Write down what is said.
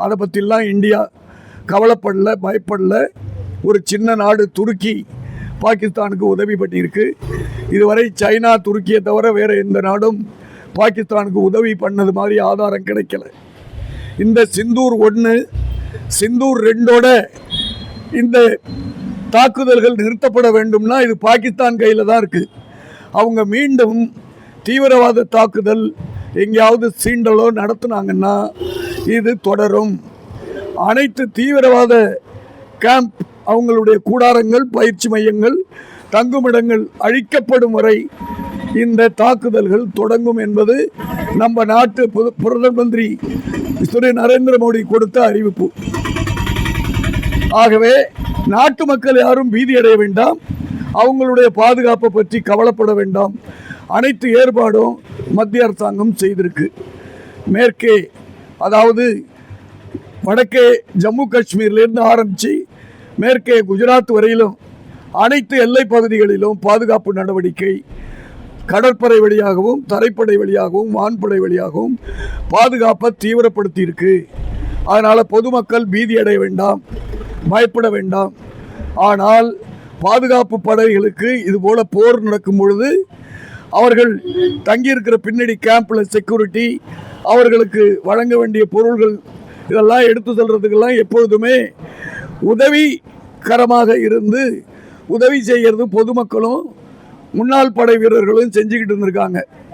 அதை பற்றிலாம் இந்தியா கவலைப்படல, பயப்படல. ஒரு சின்ன நாடு துருக்கி பாகிஸ்தானுக்கு உதவி பண்ணியிருக்கு. இதுவரை சைனா, துருக்கியை தவிர வேறு எந்த நாடும் பாகிஸ்தானுக்கு உதவி பண்ணது மாதிரி ஆதாரம் கிடைக்கல. இந்த சிந்தூர் 1, சிந்தூர் 2ஓட இந்த தாக்குதல்கள் நிறுத்தப்பட வேண்டும்னா இது பாகிஸ்தான் கையில் தான் இருக்குது. அவங்க மீண்டும் தீவிரவாத தாக்குதல் எங்கேயாவது சீண்டலோ நடத்துனாங்கன்னா இது தொடரும். அனைத்து தீவிரவாத கேம்ப், அவங்களுடைய கூடாரங்கள், பயிற்சி மையங்கள், தங்குமிடங்கள் அழிக்கப்படும் வரை இந்த தாக்குதல்கள் தொடங்கும் என்பது நம்ம நாட்டு பிரதம மந்திரி திரு நரேந்திர மோடி கொடுத்த அறிவிப்பு. ஆகவே நாட்டு மக்கள் யாரும் பீதியடைய வேண்டாம், அவங்களுடைய பாதுகாப்பை பற்றி கவலைப்பட வேண்டாம். அனைத்து ஏற்பாடும் மத்திய அரசாங்கம் செய்திருக்கு. மேற்கே, அதாவது வடக்கே ஜம்மு காஷ்மீர்லேருந்து ஆரம்பித்து மேற்கே குஜராத் வரையிலும் அனைத்து எல்லை பகுதிகளிலும் பாதுகாப்பு நடவடிக்கை கடற்படை வழியாகவும், தரைப்படை வழியாகவும், வான்படை வழியாகவும் பாதுகாப்பை தீவிரப்படுத்தி இருக்கு. அதனால் பொதுமக்கள் பீதியடைய வேண்டாம், பயப்பட வேண்டாம். ஆனால் பாதுகாப்பு படைகளுக்கு இதுபோல் போர் நடக்கும் பொழுது அவர்கள் தங்கியிருக்கிற பின்னணி கேம்பில் செக்யூரிட்டி, அவர்களுக்கு வழங்க வேண்டிய பொருள்கள், இதெல்லாம் எடுத்து செல்றதுக்கெல்லாம் எப்பொழுதுமே உதவிகரமாக இருந்து உதவி செய்கிறது பொதுமக்களும் முன்னாள் படை வீரர்களும் செஞ்சுக்கிட்டு இருந்திருக்காங்க.